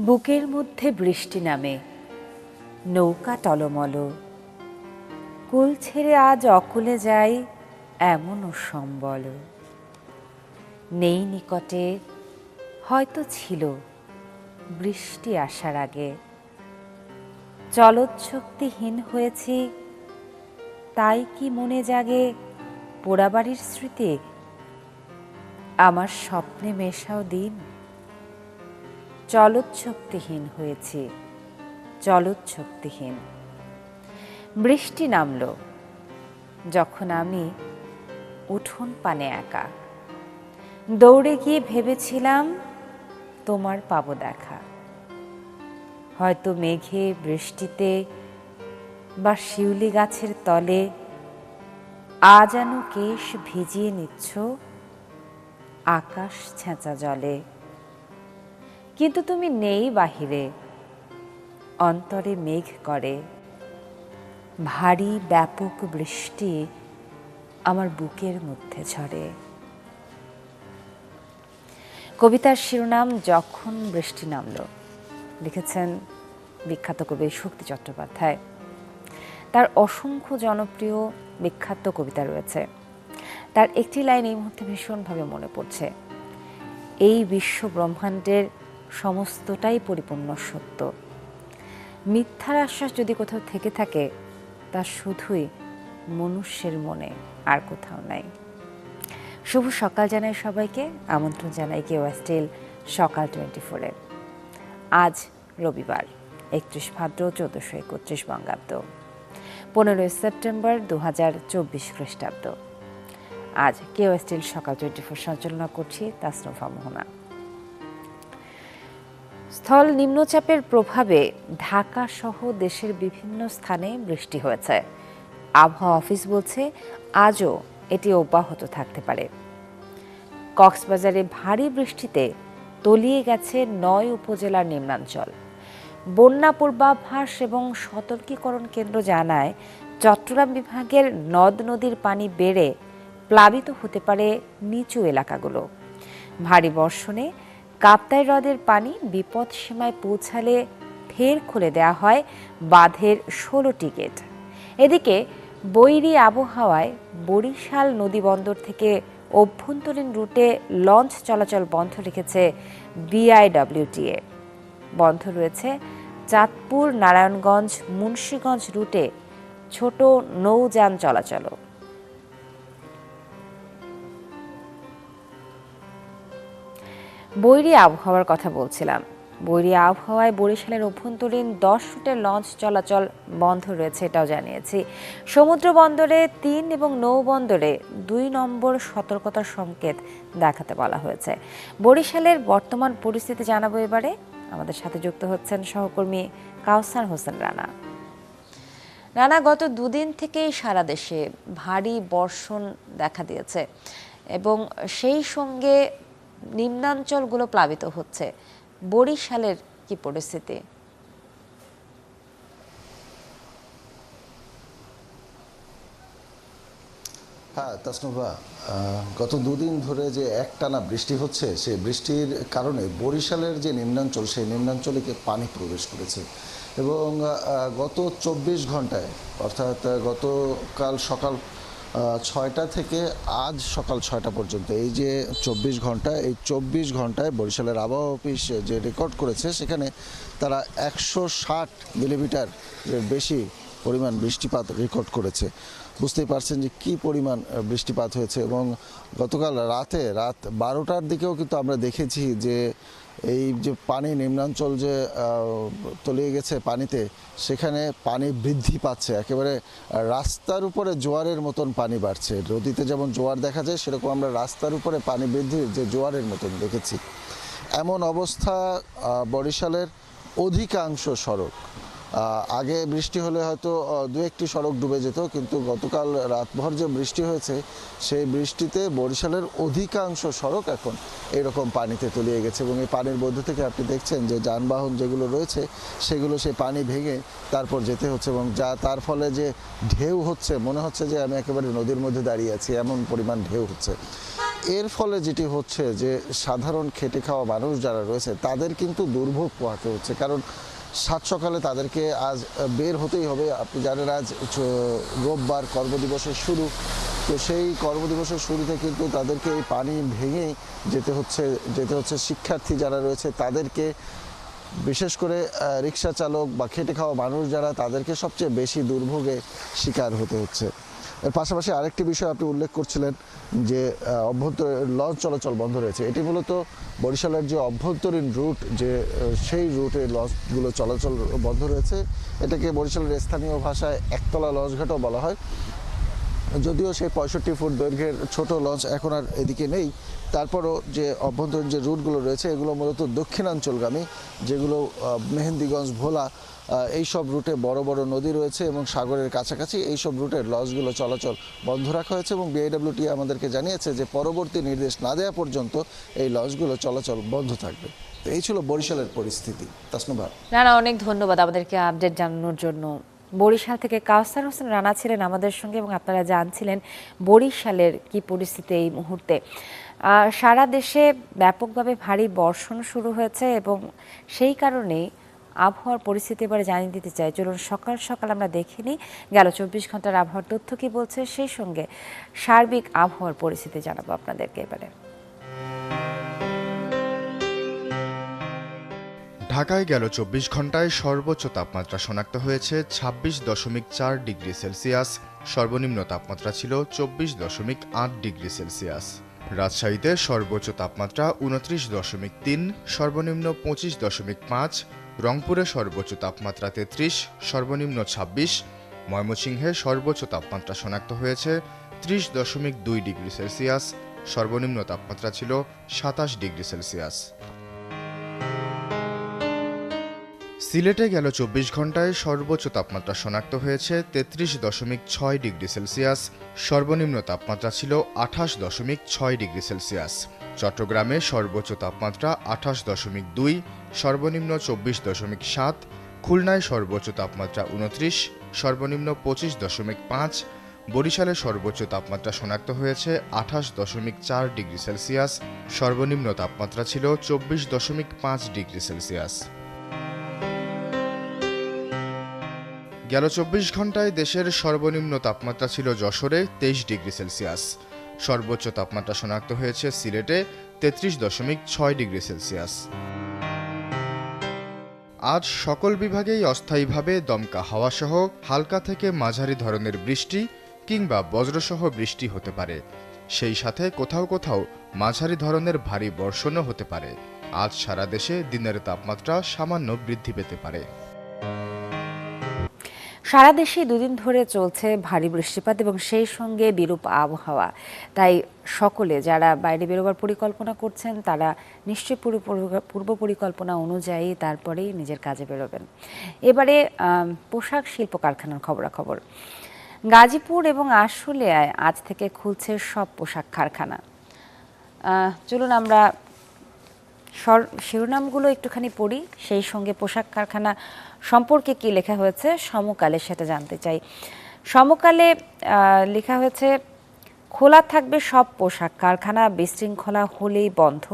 বুকের মধ্যে বৃষ্টি নামে, নৌকা টলমল, কুল ছেড়ে আজ অকুলে যাই এমনও সম্বল। নেই নিকটে, হয়তো ছিল বৃষ্টি আসার আগে। চলৎশক্তিহীন হয়েছি, তাই কি মনে জাগে পোড়াবাড়ির স্মৃতি? আমার স্বপ্নে মেশাও দিন। চলৎশক্তিহীন হয়েছি, চলৎশক্তিহীন। বৃষ্টি নামল যখন আমি উঠোন পানে একা, দৌড়ে গিয়ে ভেবেছিলাম তোমার পাবো দেখা। হয়তো মেঘে বৃষ্টিতে বা শিউলি গাছের তলে আজানো কেশ ভিজিয়ে নিচ্ছ আকাশ ছেঁচা জলে। কিন্তু তুমি নেই বাহিরে, অন্তরে মেঘ করে। ভারী ব্যাপক বৃষ্টি আমার বুকের মধ্যে ঝরে। কবিতার শিরোনাম যখন বৃষ্টি নামল, লিখেছেন বিখ্যাত কবি শক্তি চট্টোপাধ্যায়। তার অসংখ্য জনপ্রিয় বিখ্যাত কবিতা রয়েছে। তার একটি লাইন এই মুহূর্তে ভীষণভাবে মনে পড়ছে। এই বিশ্ব ব্রহ্মাণ্ডের সমস্তটাই পরিপূর্ণ সত্য। মিথ্যার আশ্বাস যদি কোথাও থেকে থাকে, তা শুধুই মনুষ্যের মনে, আর কোথাও নাই। শুভ সকাল জানাই সবাইকে, আমন্ত্রণ জানাই কেওয়াস্টিল সকাল 24-এ। আজ রবিবার, 31 ভাদ্র 1431 বঙ্গাব্দ, 15 সেপ্টেম্বর 2024 খ্রিস্টাব্দ। আজ কেওয়াস্টিল সকাল 24 সঞ্চালনা করছি তাসনুফা মোহনা। স্থল নিম্নচাপের প্রভাবে ঢাকা সহ দেশের বিভিন্ন স্থানে বৃষ্টি হয়েছে। আবহাওয়া অফিস বলছে আজও এটি অব্যাহত থাকতে পারে। কক্সবাজারে ভারী বৃষ্টিতে তলিয়ে গেছে 9 উপজেলার নিম্নাঞ্চল। বন্যা পূর্বাভাস এবং সতর্কীকরণ কেন্দ্র জানায়, চট্টগ্রাম বিভাগের নদ নদীর পানি বেড়ে প্লাবিত হতে পারে নিচু এলাকাগুলো। ভারী বর্ষণে কাপ্তাই হ্রদের পানি বিপদ সীমায় পৌঁছালে ফের খুলে দেওয়া হয় বাঁধের 16টি গেট। এদিকে বৈরী আবহাওয়ায় বরিশাল নদীবন্দর থেকে অভ্যন্তরীণ রুটে লঞ্চ চলাচল বন্ধ রেখেছে বিআইডব্লিউটিএ। বন্ধ রয়েছে চাঁদপুর, নারায়ণগঞ্জ, মুন্সিগঞ্জ রুটে ছোট নৌযান চলাচলও। বৈরী আবহাওয়ার কথা বলছিলাম। বৈরী আবহাওয়ায় বরিশালের অভ্যন্তরীণ 10 রুটের লঞ্চ চলাচল বন্ধ রয়েছে, এটাও জানিয়েছি। সমুদ্র বন্দরে 3 এবং নৌবন্দরে 2 নম্বর সতর্কতার সংকেত দেখাতে বলা হয়েছে। বরিশালের বর্তমান পরিস্থিতি জানাবো এবারে। আমাদের সাথে যুক্ত হচ্ছেন সহকর্মী কাউসার হোসেন রানা। রানা, গত দুদিন থেকেই সারা দেশে ভারী বর্ষণ দেখা দিয়েছে এবং সেই সঙ্গে নিম্নাঞ্চলগুলো প্লাবিত হচ্ছে। বরিশালের কি পরিস্থিতি? হ্যাঁ তাসনুভা, গত দুদিন ধরে যে একটানা বৃষ্টি হচ্ছে, সেই বৃষ্টির কারণে বরিশালের যে নিম্নাঞ্চল, সেই নিম্নাঞ্চলে পানি প্রবেশ করেছে এবং গত 24 ঘন্টায়, অর্থাৎ গতকাল সকাল 6টা থেকে আজ সকাল 6টা পর্যন্ত, এই যে 24 ঘন্টা, এই 24 ঘন্টায় বরিশালের আবহাওয়া অফিস যে রেকর্ড করেছে, সেখানে তারা 160 মিলিমিটার বেশি পরিমাণ বৃষ্টিপাত রেকর্ড করেছে। বুঝতেই পারছেন যে কী পরিমাণ বৃষ্টিপাত হয়েছে। এবং গতকাল রাত 12টার দিকেও কিন্তু আমরা দেখেছি যে এই যে পানি নিম্নাঞ্চল যে তলিয়ে গেছে পানিতে, সেখানে পানি বৃদ্ধি পাচ্ছে, একেবারে রাস্তার উপরে জোয়ারের মতন পানি বাড়ছে। নদীতে যেমন জোয়ার দেখা যায়, সেরকম আমরা রাস্তার উপরে পানি বৃদ্ধির যে জোয়ারের মতন দেখেছি। এমন অবস্থা বরিশালের অধিকাংশ সড়ক। আগে বৃষ্টি হলে হয়তো 2-1টি সড়ক ডুবে যেত, কিন্তু গতকাল রাতভর যে বৃষ্টি হয়েছে, সেই বৃষ্টিতে বরিশালের অধিকাংশ সড়ক এখন এরকম পানিতে তলিয়ে গেছে। এবং এই পানির মধ্যে থেকে আপনি দেখছেন যে যানবাহন যেগুলো রয়েছে, সেগুলো সেই পানি ভেঙে তারপর যেতে হচ্ছে এবং তার ফলে যে ঢেউ হচ্ছে, মনে হচ্ছে যে আমি একেবারে নদীর মধ্যে দাঁড়িয়ে আছি, এমন পরিমাণ ঢেউ হচ্ছে। এর ফলে যেটি হচ্ছে যে সাধারণ খেটে খাওয়া মানুষ যারা রয়েছে তাদের কিন্তু দুর্ভোগ পোহাতে হচ্ছে, কারণ সাত সকালে তাদেরকে আজ বের হতেই হবে। আপনি জানেন আজ রোববার কর্মদিবসের শুরু, তো সেই কর্মদিবসের শুরুতে কিন্তু তাদেরকে এই পানি ভেঙেই যেতে হচ্ছে শিক্ষার্থী যারা রয়েছে তাদেরকে, বিশেষ করে রিক্সা চালক বা খেটে খাওয়া মানুষ যারা, তাদেরকে সবচেয়ে বেশি দুর্ভোগে শিকার হতে হচ্ছে। এর পাশাপাশি আরেকটি বিষয় আপনি উল্লেখ করছিলেন যে অভ্যন্তরীণ লঞ্চ চলাচল বন্ধ রয়েছে। এটি মূলত বরিশালের যে অভ্যন্তরীণ রুট, যে সেই রুটে লঞ্চগুলো চলাচল বন্ধ রয়েছে। এটাকে বরিশালের স্থানীয় ভাষায় একতলা লঞ্চঘাটও বলা হয়। যদিও সেই 65 ফুট দৈর্ঘ্যের ছোট লঞ্চ এখন আর এদিকে নেই, তারপরও যে অভ্যন্তরীণ যে রুটগুলো রয়েছে এগুলো মূলত দক্ষিণাঞ্চলগামী, যেগুলো মেহেন্দিগঞ্জ, ভোলা, এই সব রুটে বড় বড় নদী রয়েছে এবং সাগরের কাছাকাছি এই সব রুটের লঞ্চগুলো চলাচল বন্ধ রাখা হয়েছে এবং বিআইডব্লিউটি আমাদেরকে জানিয়েছে যে পরবর্তী নির্দেশ না দেওয়া পর্যন্ত এই লঞ্চগুলো চলাচল বন্ধ থাকবে। তো এই ছিল বরিশালের পরিস্থিতি। তাসনুভা, রানা, অনেক ধন্যবাদ আমাদেরকে আপডেট জানানোর জন্য। বরিশাল থেকে কাউসার হোসেন রানা ছিলেন আমাদের সঙ্গে এবং আপনারা জানছিলেন বরিশালের কি পরিস্থিতি এই মুহূর্তে। সারা দেশে ব্যাপকভাবে ভারী বর্ষণ শুরু হয়েছে এবং সেই কারণেই আবহাওয়ার পরিস্থিতি এবারে জানিয়ে দিতে চাই। চলুন সকাল সকাল আমরা দেখিনি গেল 24 ঘন্টার আবহাওয়ার তথ্য কি বলছে, সেই সঙ্গে সার্বিক আবহাওয়ার পরিস্থিতি জানাবো আপনাদেরকে এবারে। ঢাকায় গেল 24 ঘন্টায় সর্বোচ্চ তাপমাত্রা শনাক্ত হয়েছে 26.4 ডিগ্রি সেলসিয়াস, সর্বনিম্ন তাপমাত্রা ছিল 24.8 ডিগ্রি সেলসিয়াস। রাজশাহীতে সর্বোচ্চ তাপমাত্রা 29.3, সর্বনিম্ন 25.5, রংপুরে সর্বোচ্চ তাপমাত্রা 33, সর্বনিম্ন 26, ময়মনসিংহে সর্বোচ্চ তাপমাত্রা শনাক্ত হয়েছে 30.2 ডিগ্রি সেলসিয়াস, সর্বনিম্ন তাপমাত্রা ছিল 27 ডিগ্রি সেলসিয়াস। সিলেটে গেল 24 ঘন্টায় সর্বোচ্চ তাপমাত্রা শনাক্ত হয়েছে 33.6 ডিগ্রি সেলসিয়াস, সর্বনিম্ন তাপমাত্রা ছিল 28.6 ডিগ্রি সেলসিয়াস। চট্টগ্রামে সর্বোচ্চ তাপমাত্রা 28.2, সর্বনিম্ন 24.7, খুলনায় সর্বোচ্চ তাপমাত্রা 29, সর্বনিম্ন 25.5, বরিশালে সর্বোচ্চ তাপমাত্রা শনাক্ত হয়েছে 28.4 ডিগ্রি সেলসিয়াস, সর্বনিম্ন তাপমাত্রা ছিল 24.5 ডিগ্রি সেলসিয়াস। গেল 24 ঘন্টায় দেশের সর্বনিম্ন তাপমাত্রা ছিল যশোরে 23 ডিগ্রি সেলসিয়াস, সর্বোচ্চ তাপমাত্রা শনাক্ত হয়েছে সিলেটে 33.6 ডিগ্রি সেলসিয়াস। আজ সকল বিভাগেই অস্থায়ীভাবে দমকা হাওয়াসহ হালকা থেকে মাঝারি ধরনের বৃষ্টি কিংবা বজ্রসহ বৃষ্টি হতে পারে, সেই সাথে কোথাও কোথাও মাঝারি ধরনের ভারী বর্ষণও হতে পারে। আজ সারা দেশে দিনের তাপমাত্রা সামান্য বৃদ্ধি পেতে পারে। সারা দেশে দুদিন ধরে চলছে ভারী বৃষ্টিপাত এবং সেই সঙ্গে বিরূপ আবহাওয়া। তাই সকলে যারা বাইরে বেরোবার পরিকল্পনা করছেন তারা নিশ্চয়ই পূর্ব পরিকল্পনা অনুযায়ী তারপরেই নিজের কাজে বেরোবেন। এবারে পোশাক শিল্প কারখানার খবরাখবর। গাজীপুর এবং আশুলিয়ায় আজ থেকে খুলছে সব পোশাক কারখানা। চলুন আমরা শিরোনামগুলো একটুখানি পড়ি, সেই সঙ্গে পোশাক কারখানা সম্পর্কে কি লেখা হয়েছে সমকালে সেটা জানতে চাই। সমকালে লেখা হয়েছে, খোলা থাকবে সব পোশাক কারখানা, বিশৃঙ্খলা হলেই বন্ধ,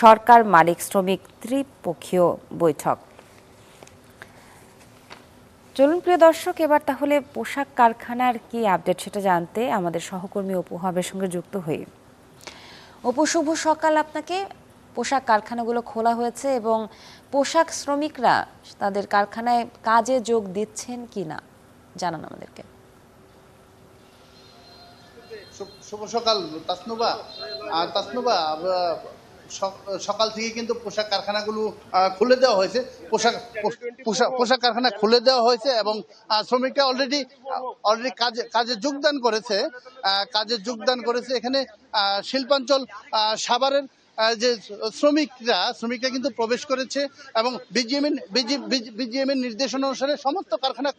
সরকার মালিক শ্রমিক ত্রিপক্ষীয় বৈঠক। চলুন প্রিয় দর্শক, এবার তাহলে পোশাক কারখানার কি আপডেট সেটা জানতে আমাদের সহকর্মী অপু হাবের সঙ্গে যুক্ত হই। অপু, শুভ সকাল আপনাকে। পোশাক কারখানাগুলো খোলা হয়েছে এবং পোশাক শ্রমিকরা তাদের কারখানায় কাজে যোগ দিচ্ছেন কিনা জানান আমাদেরকে। শুভ সকাল তাসনুবা। সকাল থেকে কিন্তু পোশাক কারখানাগুলো খুলে দেওয়া হয়েছে, পোশাক কারখানা খুলে দেওয়া হয়েছে এবং শ্রমিকরা অলরেডি কাজে যোগদান করেছে। এখানে শিল্পাঞ্চল সাভারের যে শ্রমিকরা কিন্তু প্রবেশ করেছে এবং বিজিএমের নির্দেশনা অনুসারে সমস্ত কারখানা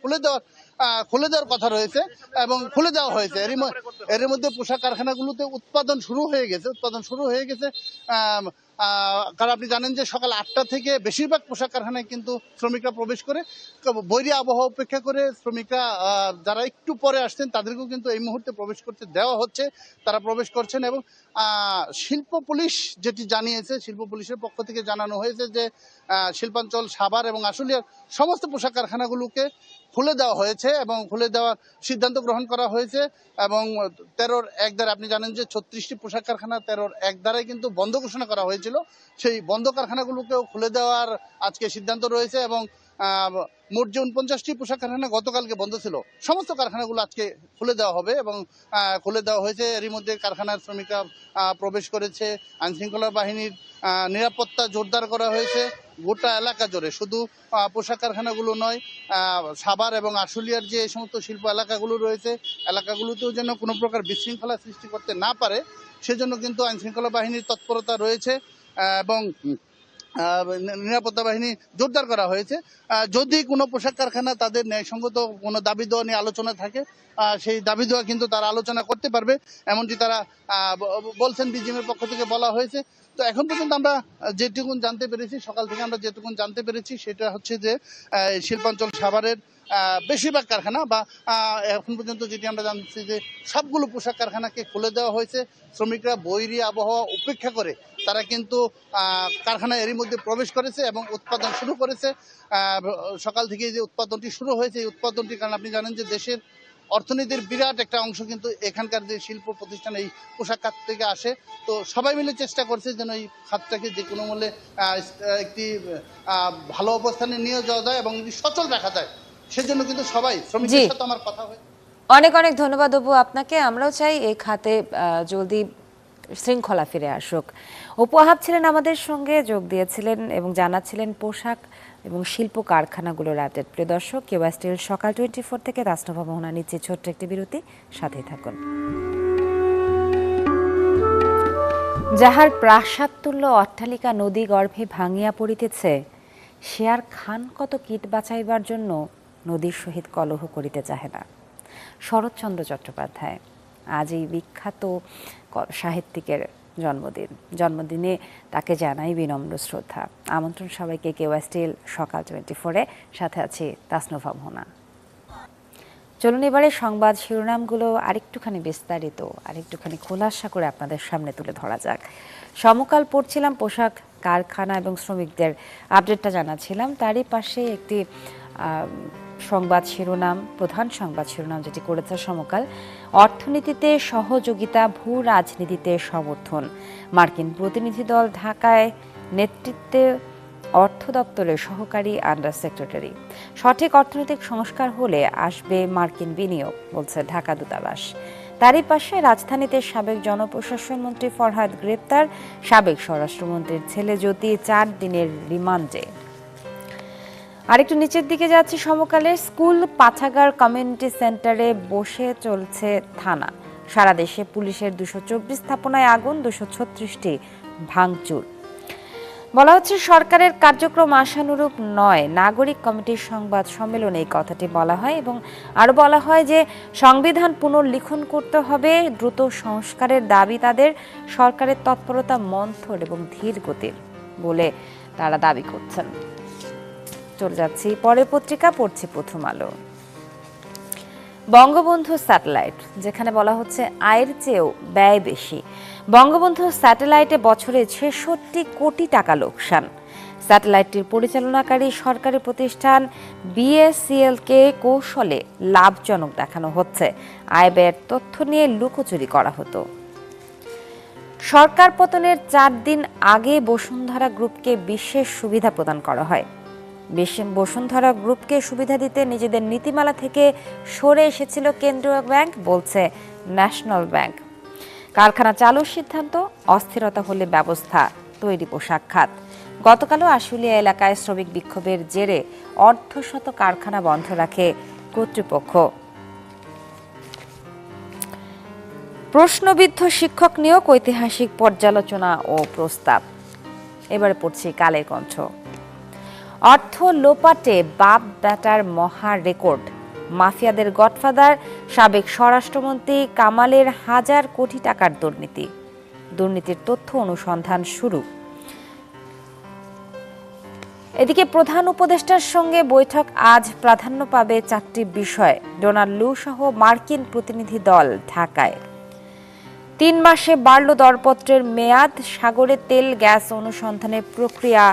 খুলে দেওয়ার কথা রয়েছে এবং খুলে দেওয়া হয়েছে। এর মধ্যে পোশাক কারখানাগুলোতে উৎপাদন শুরু হয়ে গেছে। কারণ আপনি জানেন যে সকাল 8টা থেকে বেশিরভাগ পোশাক কারখানায় কিন্তু শ্রমিকরা প্রবেশ করে বৈরী আবহাওয়া উপেক্ষা করে শ্রমিকরা যারা একটু পরে আসছেন তাদেরকেও কিন্তু এই মুহূর্তে প্রবেশ করতে দেওয়া হচ্ছে, তারা প্রবেশ করছেন। এবং শিল্প পুলিশ যেটি জানিয়েছে, শিল্প পুলিশের পক্ষ থেকে জানানো হয়েছে যে শিল্পাঞ্চল, সাভার এবং আশুলিয়ার সমস্ত পোশাক কারখানাগুলোকে খুলে দেওয়া হয়েছে এবং খুলে দেওয়ার সিদ্ধান্ত গ্রহণ করা হয়েছে। এবং 13-র 1 ধারা, আপনি জানেন যে 36টি পোশাক কারখানা 13-র 1 ধারায় কিন্তু বন্ধ ঘোষণা করা হয়েছিল, সেই বন্ধ কারখানাগুলোকেও খুলে দেওয়ার আজকে সিদ্ধান্ত রয়েছে। এবং মোট যে 49টি পোশাক কারখানা গতকালকে বন্ধ ছিল, সমস্ত কারখানাগুলো আজকে খুলে দেওয়া হবে এবং খুলে দেওয়া হয়েছে। এরই মধ্যে কারখানার শ্রমিকরা প্রবেশ করেছে, আইনশৃঙ্খলা বাহিনীর নিরাপত্তা জোরদার করা হয়েছে গোটা এলাকা জুড়ে। শুধু পোশাক কারখানাগুলো নয়, সাভার এবং আশুলিয়ার যে সমস্ত শিল্প এলাকাগুলো রয়েছে, এলাকাগুলোতেও যেন কোনো প্রকার বিশৃঙ্খলা সৃষ্টি করতে না পারে সেজন্য কিন্তু আইনশৃঙ্খলা বাহিনীর তৎপরতা রয়েছে এবং নিরাপত্তা বাহিনী জোরদার করা হয়েছে। যদি কোনো পোশাক কারখানা তাদের ন্যায়সঙ্গত কোনো দাবি দেওয়া নিয়ে আলোচনা থাকে, সেই দাবি দেওয়া কিন্তু তারা আলোচনা করতে পারবে, এমনটি তারা বলছেন, বিজিএমের পক্ষ থেকে বলা হয়েছে। তো এখন পর্যন্ত আমরা যেটুকুন জানতে পেরেছি, সকাল থেকে আমরা যেটুকুন জানতে পেরেছি সেটা হচ্ছে যে শিল্পাঞ্চল সাভারের বেশিরভাগ কারখানা বা এখন পর্যন্ত যেটি আমরা জানছি যে সবগুলো পোশাক কারখানাকে খুলে দেওয়া হয়েছে। শ্রমিকরা বৈরী আবহাওয়া উপেক্ষা করে তারা কিন্তু কারখানায় এরই মধ্যে প্রবেশ করেছে এবং উৎপাদন শুরু করেছে। সকাল থেকে যে উৎপাদনটি শুরু হয়েছে, এই উৎপাদনটির কারণে আপনি জানেন যে দেশের অর্থনীতির বিরাট একটা অংশ কিন্তু এখানকার যে শিল্প প্রতিষ্ঠান এই পোশাক খাত থেকে আসে। তো সবাই মিলে চেষ্টা করছে যেন এই খাতটাকে যে কোনো মূল্যে একটি ভালো অবস্থানে নিয়ে যাওয়া যায় এবং সচল রাখা যায়, সেজন্য কিন্তু সবাই শ্রমিকদের সাথে আমার কথা হয়। অনেক অনেক ধন্যবাদ অপু আপনাকে। আমরাও চাই এই খাতে জলদি শৃঙ্খলা ফিরে আসুক। অপু আহাব ছিলেন আমাদের সঙ্গে, যোগ দিয়েছিলেন এবং জানাচ্ছিলেন পোশাক এবং শিল্প কারখানাগুলোর আপডেট। প্রিয় দর্শক, কেওয়া স্টিল সকাল 24 থেকে তাসনভা মোহনা নিচ্ছে ছোট্ট একটি বিরতি, সাথেই থাকুন। যাহার প্রাসাদ তুল্য অট্টালিকা নদী গর্ভে ভাঙিয়া পড়িতেছে, সে আর খান কত কীট বাঁচাইবার জন্য নদীর সহিত কলহ করিতে চাহে না। শরৎচন্দ্র চট্টোপাধ্যায়। আজ এই বিখ্যাত সাহিত্যিকের জন্মদিনে তাকে জানাই বিনম্র শ্রদ্ধা। আমন্ত্রণ সবাইকে কেওয়া স্টিল সকাল 24-এ, সাথে আছি তাসনভা মোহনা। চলুন এবারে সংবাদ শিরোনামগুলো আরেকটুখানি বিস্তারিত, আরেকটুখানি খোলাসা করে আপনাদের সামনে তুলে ধরা যাক। সমকাল পড়ছিলাম, পোশাক কারখানা এবং শ্রমিকদের আপডেটটা জানাচ্ছিলাম, তারই পাশে একটি সংবাদ শিরোনাম, প্রধান সংবাদ শিরোনাম যেটি করেছে সমকাল, অর্থনীতিতে সহযোগিতা, ভূ রাজনীতিতে সমর্থন। মার্কিন প্রতিনিধি দল ঢাকায়, নেতৃত্বে অর্থ দপ্তরের সহকারী আন্ডার সেক্রেটারি। সঠিক অর্থনৈতিক সংস্কার হলে আসবে মার্কিন বিনিয়োগ, বলছে ঢাকা দূতাবাস। তারই পাশে রাজধানীতে সাবেক জনপ্রশাসন মন্ত্রী ফরহাদ গ্রেপ্তার, সাবেক স্বরাষ্ট্রমন্ত্রীর ছেলে জ্যোতি 4 দিনের রিমান্ডে। আরেকটু নিচের দিকে যাচ্ছি সমকালে, স্কুল, পাঠাগার, কমিউনিটি সেন্টারে বসে চলছে থানা। সারা দেশে পুলিশের 224 স্থাপনায় আগুন, 236টি ভাঙচুর। বলা হচ্ছে সরকারের কার্যক্রম আশানুরূপ নয়। নাগরিক কমিটির সংবাদ সম্মেলনে এই কথাটি বলা হয় এবং আরো বলা হয় যে সংবিধান পুনর্লিখন করতে হবে, দ্রুত সংস্কারের দাবি তাদের। সরকারের তৎপরতা মন্থর এবং ধীর গতির বলে তারা দাবি করছেন। চলে যাচ্ছি পরের পত্রিকা, পড়ছি প্রথম আলো। বঙ্গবন্ধু স্যাটেলাইট, যেখানে বলা হচ্ছে আয়ের চেয়েও ব্যয় বেশি। বঙ্গবন্ধু স্যাটেলাইটে বছরে 66 কোটি টাকা লোকসান। স্যাটেলাইটটির পরিচালনাকারী সরকারি প্রতিষ্ঠান বিএসসিএলকে কৌশলে লাভজনক দেখানো হচ্ছে। আয় ব্যয়ের তথ্য নিয়ে লুকোচুরি করা হতো। সরকার পতনের 4 দিন আগে বসুন্ধরা গ্রুপকে বিশেষ সুবিধা প্রদান করা হয়। বসুন্ধরা গ্রুপকে সুবিধা দিতে নিজেদের নীতিমালা থেকে সরে এসেছিল কেন্দ্রীয় ব্যাংক, বলছে ন্যাশনাল ব্যাংক। কারখানা চালুর সিদ্ধান্ত, অস্থিরতা হলে ব্যবস্থা তৈরি পোশাক খাত। গতকালও আশুলিয়া এলাকায় শ্রমিক বিক্ষোভের জেরে অর্ধশত কারখানা বন্ধ রাখে কর্তৃপক্ষ। প্রশ্নবিদ্ধ শিক্ষক নিয়োগ, ঐতিহাসিক পর্যালোচনা ও প্রস্তাব। এবারে পড়ছি কালের কণ্ঠ। অর্থ লোপাটে বাপ বেটার মহা রেকর্ড। মাফিয়াদের গডফাদার সাবেক স্বরাষ্ট্রমন্ত্রী কামালের 1000 কোটি টাকার দুর্নীতির তথ্য অনুসন্ধান শুরু। এদিকে প্রধান উপদেষ্টার সঙ্গে বৈঠক আজ প্রাধান্য পাবে 4টি বিষয়। ডোনাল্ড লু সহ মার্কিন প্রতিনিধি দল ঢাকায়। 3 মাসে বাড়ল দরপত্রের মেয়াদ, সাগরে তেল গ্যাস অনুসন্ধানের প্রক্রিয়া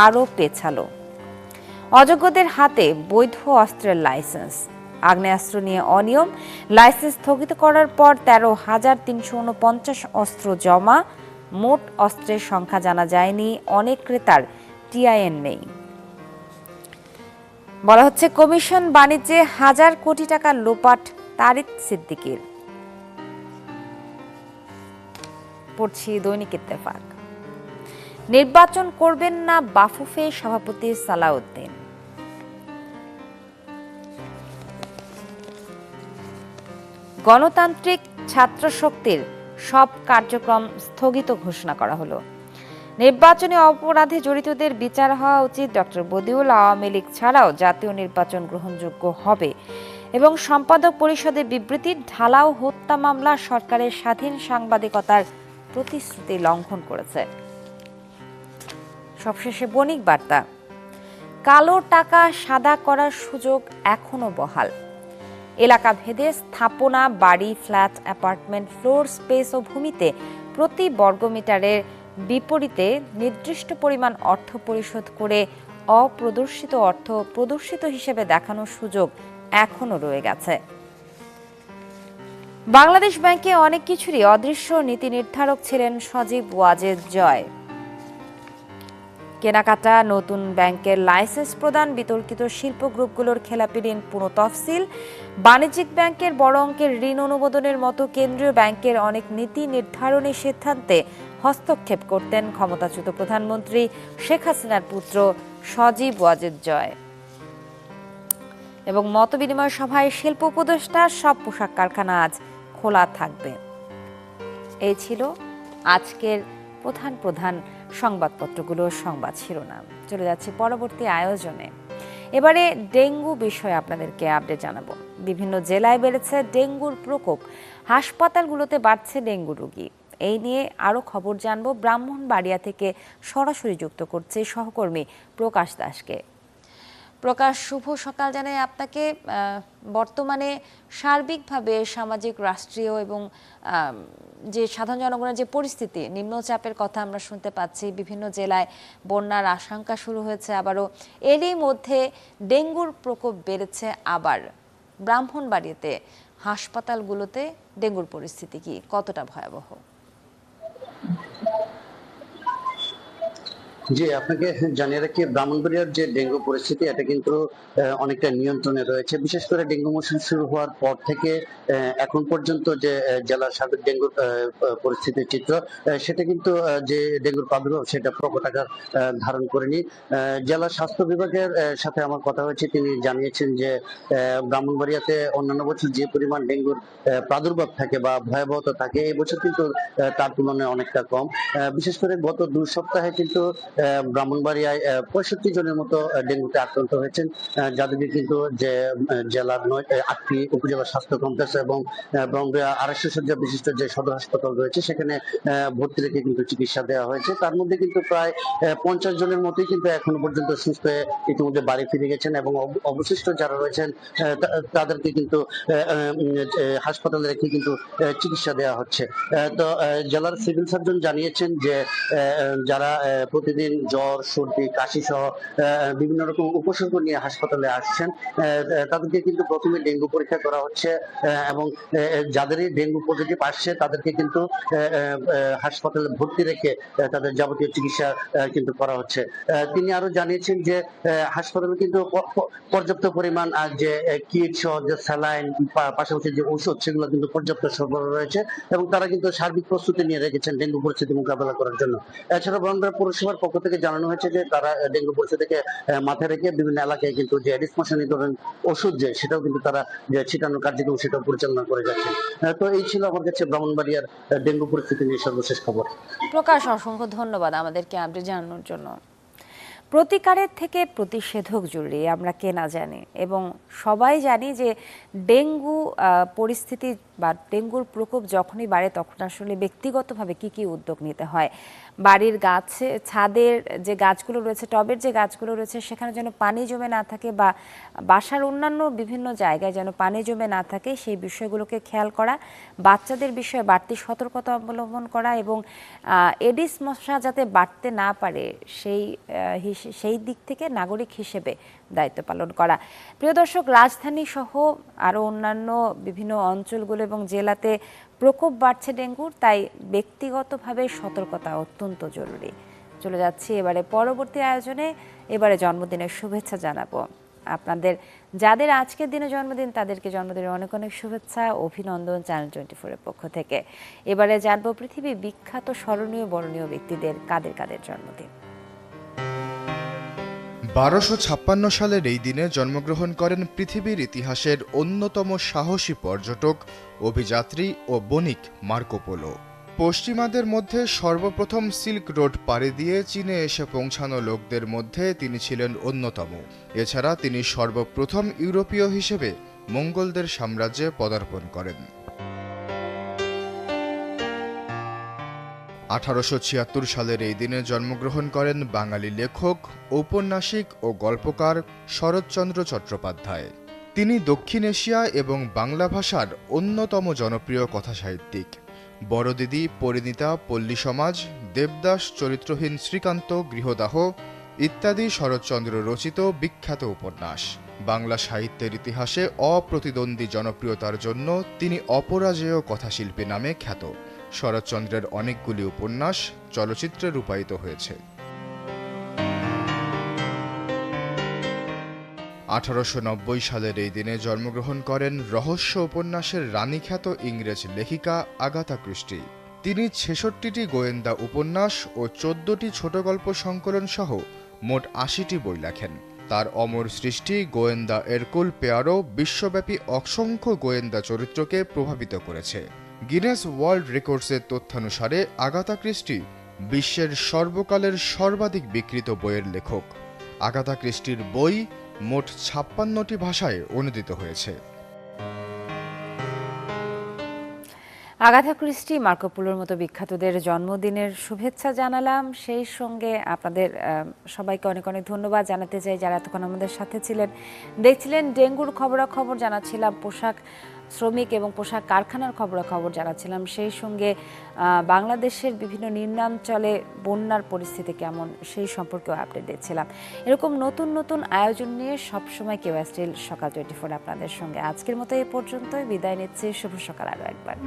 আরও পেছালো। অযোগ্যদের হাতে বৈধ অস্ত্রের লাইসেন্স। আগ্নেয়াস্ত্র নিয়ে অনিয়ম, লাইসেন্স স্থগিত করার পর 13,349 অস্ত্র জমা। মোট অস্ত্রের সংখ্যা জানা যায়নি, অনেক ক্রেতার টিআইএন নেই। বলা হচ্ছে কমিশন বাণিজ্যে 1,000 কোটি টাকা লোপাট তারিক সিদ্দিকীর। পড়ছি দৈনিক ইত্তেফাক। নির্বাচন করবেন না বাফুফে সভাপতি সালাউদ্দিন। গণতান্ত্রিক ছাত্র শক্তির সব কার্যক্রম স্থগিত ঘোষণা করা হলো। নির্বাচনী অপরাধে জড়িতদের বিচার হওয়া উচিত। ডক্টর বদিউল আওয়ামী লীগ ছাড়াও জাতীয় নির্বাচন গ্রহণযোগ্য হবে এবং সম্পাদক পরিষদের বিবৃতি ঢালাও হত্যা মামলা সরকারের স্বাধীন সাংবাদিকতার প্রতিশ্রুতি লঙ্ঘন করেছে। সবশেষে বণিক বার্তা। কালো টাকা সাদা করার সুযোগ এখনো বহাল। এলাকা ভেদে স্থাপনা, বাড়ি, ফ্ল্যাট, অ্যাপার্টমেন্ট, ফ্লোর স্পেস ও ভূমিতে প্রতি বর্গমিটারের বিপরীতে নির্দিষ্ট পরিমাণ অর্থ পরিশোধ করে অপ্রদর্শিত অর্থ প্রদর্শিত হিসেবে দেখানোর সুযোগ এখনো রয়ে গেছে। বাংলাদেশ ব্যাংকে অনেক কিছুরই অদৃশ্য নীতি নির্ধারক ছিলেন সজীব ওয়াজেদ জয়। কেনাকাটা, নতুন ব্যাংকের লাইসেন্স প্রদান, বিতর্কিত শিল্প গ্রুপগুলোর খেলাপি ঋণ পুনঃতফসিল, বাণিজ্যিক ব্যাংকের বড় অঙ্কের ঋণ অনুমোদনের মতো কেন্দ্রীয় ব্যাংকের অনেক নীতি নির্ধারণী সিদ্ধান্তে হস্তক্ষেপ করতেন ক্ষমতাচ্যুত প্রধানমন্ত্রী শেখ হাসিনার পুত্র সজীব ওয়াজেদ জয়। এবং মতবিনিময় সভায় শিল্প উপদেষ্টা সব পোশাক কারখানা আজ খোলা থাকবে। এই ছিল আজকের প্রধান প্রধান সংবাদপত্রগুলোর সংবাদ শিরোনাম। চলে যাচ্ছে পরবর্তী আয়োজনে। এবারে ডেঙ্গু বিষয়ে আপনাদেরকে আপডেট জানাবো। বিভিন্ন জেলায় বেড়েছে ডেঙ্গুর প্রকোপ, হাসপাতালগুলোতে বাড়ছে ডেঙ্গু রোগী। এই নিয়ে আরও খবর জানবো। ব্রাহ্মণবাড়িয়া থেকে সরাসরি যুক্ত করছে সহকর্মী প্রকাশ দাসকে। প্রকাশ, শুভ সকাল জানাই আপনাকে। বর্তমানে সার্বিকভাবে সামাজিক, রাষ্ট্রীয় এবং যে সাধারণ জনগণের যে পরিস্থিতি, নিম্নচাপের কথা আমরা শুনতে পাচ্ছি, বিভিন্ন জেলায় বন্যার আশঙ্কা শুরু হয়েছে আবারও, এরই মধ্যে ডেঙ্গুর প্রকোপ বেড়েছে আবার। ব্রাহ্মণবাড়িয়াতে হাসপাতালগুলোতে ডেঙ্গুর পরিস্থিতি কি, কতটা ভয়াবহ? জি, আপনাকে জানিয়ে রাখি, ব্রাহ্মণবাড়িয়ার যে ডেঙ্গু পরিস্থিতি এটা কিন্তু অনেকটা নিয়ন্ত্রণে রয়েছে। বিশেষ করে ডেঙ্গু মৌসুম শুরু হওয়ার পর থেকে এখন পর্যন্ত যে জেলার সার্বিক ডেঙ্গুর পরিস্থিতির চিত্র, সেটা কিন্তু যে ডেঙ্গুর প্রাদুর্ভাব সেটা প্রকট আকার ধারণ করেনি। জেলা স্বাস্থ্য বিভাগের সাথে আমার কথা হয়েছে, তিনি জানিয়েছেন যে ব্রাহ্মণবাড়িয়াতে অন্যান্য বছর যে পরিমাণ ডেঙ্গুর প্রাদুর্ভাব থাকে বা ভয়াবহতা থাকে, এই বছর কিন্তু তার তুলনায় অনেকটা কম। বিশেষ করে গত 2 সপ্তাহে কিন্তু ব্রাহ্মণবাড়িয়ায় 65 জনের মতো ডেঙ্গুতে আক্রান্ত হয়েছেন, যাদেরকে কিন্তু যে জেলার 8টি উপজেলা স্বাস্থ্য কমপ্লেক্স এবং 250 শয্যা বিশিষ্ট যে সদর হাসপাতাল রয়েছে সেখানে ভর্তি রেখে কিন্তু চিকিৎসা দেওয়া হয়েছে। তার মধ্যে কিন্তু প্রায় 50 জনের মতোই কিন্তু এখনো পর্যন্ত সুস্থ হয়ে ইতিমধ্যে বাড়ি ফিরে গেছেন এবং অবশিষ্ট যারা রয়েছেন তাদেরকে কিন্তু হাসপাতালে রেখে কিন্তু চিকিৎসা দেওয়া হচ্ছে। তো জেলার সিভিল সার্জন জানিয়েছেন যে যারা প্রতিদিন জ্বর, সর্দি, কাশি সহ বিভিন্ন রকম উপসর্গ নিয়ে হাসপাতালে আসছেন, তাদেরকে কিন্তু প্রথমে ডেঙ্গু পরীক্ষা করা হচ্ছে এবং যাদেরই ডেঙ্গু পজিটিভ আসছে তাদেরকে কিন্তু হাসপাতালে ভর্তি রেখে তাদের যাবতীয় চিকিৎসা কিন্তু করা হচ্ছে। তিনি আরো জানিয়েছেন যে হাসপাতালে কিন্তু পর্যাপ্ত পরিমাণ যে কিট সহ যে স্যালাইন, পাশাপাশি যে ঔষধ, সেগুলো কিন্তু পর্যাপ্ত সরবরাহ রয়েছে এবং তারা কিন্তু সার্বিক প্রস্তুতি নিয়ে রেখেছেন ডেঙ্গু পরিস্থিতি মোকাবেলা করার জন্য। এছাড়া ব্রাহ্মণবাড়িয়া পৌরসভার পক্ষ থেকে জানানো হয়েছে যে তারা ডেঙ্গু পরিস্থিতিকে মাথায় রেখে বিভিন্ন এলাকায় কিন্তু যে এডিস মশানি ধরেন ওষুধ সেটাও কিন্তু তারা যে ছিটানোর কার্যক্রম সেটাও পরিচালনা করে যাচ্ছেন। তো এই ছিল আমার কাছে ব্রাহ্মণবাড়িয়ার ডেঙ্গু পরিস্থিতি নিয়ে সর্বশেষ খবর। প্রকাশ, অসংখ্য ধন্যবাদ আমাদেরকে আপডেট জানানোর জন্য। প্রতিকারের থেকে প্রতিষেধক জরুরি, আমরা কে না জানি, এবং সবাই জানি যে ডেঙ্গু পরিস্থিতি বা ডেঙ্গুর প্রকোপ যখনই বাড়ে তখন আসলে ব্যক্তিগতভাবে কি কি উদ্যোগ নিতে হয়? বাড়ির গাছে, ছাদের যে গাছগুলো রয়েছে, টবের যে গাছগুলো রয়েছে, সেখানে যেন পানি জমে না থাকে বা বাসার অন্যান্য বিভিন্ন জায়গায় যেন পানি জমে না থাকে, সেই বিষয়গুলোকে খেয়াল করা, বাচ্চাদের বিষয়ে বাড়তি সতর্কতা অবলম্বন করা এবং এডিস মশা যাতে বাড়তে না পারে সেই দিক থেকে নাগরিক হিসেবে দায়িত্ব পালন করা। প্রিয় দর্শক, রাজধানী সহ আরও অন্যান্য বিভিন্ন অঞ্চলগুলো এবং জেলাতে প্রকোপ বাড়ছে ডেঙ্গুর, তাই ব্যক্তিগতভাবে সতর্কতা অত্যন্ত জরুরি। চলে যাচ্ছি এবারে পরবর্তী আয়োজনে। এবারে জন্মদিনের শুভেচ্ছা জানাবো আপনাদের। যাদের আজকের দিনে জন্মদিন তাদেরকে জন্মদিনের অনেক অনেক শুভেচ্ছা, অভিনন্দন চ্যানেল 24-এর পক্ষ থেকে। এবারে জানবো পৃথিবীর বিখ্যাত স্মরণীয় বরণীয় ব্যক্তিদের কাদের কাদের জন্মদিন। 1256 সালের এই দিনে জন্মগ্রহণ করেন পৃথিবীর ইতিহাসের অন্যতম সাহসী পর্যটক, অভিযাত্রী ও বণিক মার্কো পোলো। পশ্চিমাদের মধ্যে সর্বপ্রথম সিল্ক রোড পাড়ি দিয়ে চীনে এসে পৌঁছানো লোকদের মধ্যে তিনি ছিলেন অন্যতম। এছাড়া তিনি সর্বপ্রথম ইউরোপীয় হিসেবে মঙ্গোলদের সাম্রাজ্যে পদার্পণ করেন। 1876 সালের এই দিনে জন্মগ্রহণ করেন বাঙালি লেখক, ঔপন্যাসিক ও গল্পকার শরৎচন্দ্র চট্টোপাধ্যায়। তিনি দক্ষিণ এশিয়া এবং বাংলা ভাষার অন্যতম জনপ্রিয় কথাসাহিত্যিক। বড়দিদি, পরিণীতা, পল্লী সমাজ, দেবদাস, চরিত্রহীন শ্রীকান্ত, গৃহদাহ ইত্যাদি শরৎচন্দ্র রচিত বিখ্যাত উপন্যাস। বাংলা সাহিত্যের ইতিহাসে অপ্রতিদ্বন্দ্বী জনপ্রিয়তার জন্য তিনি অপরাজেয় কথাশিল্পী নামে খ্যাত। শরৎচন্দ্রের অনেকগুলি উপন্যাস চলচ্চিত্রে রূপায়িত হয়েছে। 1890 সালের এই দিনে জন্মগ্রহণ করেন রহস্য উপন্যাসের রানী খ্যাত ইংরেজ লেখিকা আগাথা ক্রিস্টি। তিনি 66টি গোয়েন্দা উপন্যাস ও 14টি ছোট গল্প সংকলন সহ মোট 80টি বই লেখেন। তার অমর সৃষ্টি গোয়েন্দা এরকুল পেয়ারো বিশ্বব্যাপী অসংখ্য গোয়েন্দা চরিত্রকে প্রভাবিত করেছে। গিনেস ওয়ার্ল্ড রেকর্ডসের তথ্যানুসারে আগাথা ক্রিস্টি বিশ্বের সর্বকালের সর্বাধিক বিক্রিত বইয়ের লেখক। আগাথা ক্রিস্টির বই মোট 56টি ভাষায় অনুদিত হয়েছে। আগাথা ক্রিস্টি, মার্কো পোলোর মতো বিখ্যাতদের জন্মদিনের শুভেচ্ছা জানালাম। সেই সঙ্গে আপনাদের সবাইকে অনেক অনেক ধন্যবাদ জানাতে চাই যারা এতক্ষণ আমাদের সাথে ছিলেন, দেখছিলেন ডেঙ্গুর খবরাখবর জানাচ্ছিলাম, পোশাক শ্রমিক এবং পোশাক কারখানার খবরাখবর জানাচ্ছিলাম। সেই সঙ্গে বাংলাদেশের বিভিন্ন নিম্নাঞ্চলে বন্যার পরিস্থিতি কেমন সেই সম্পর্কেও আপডেট দিচ্ছিলাম। এরকম নতুন নতুন আয়োজন নিয়ে সবসময় কেওয়া স্টিল সকাল 24 আপনাদের সঙ্গে। আজকের মতো এই পর্যন্তই, বিদায় নিচ্ছি। শুভ সকাল আরও একবার।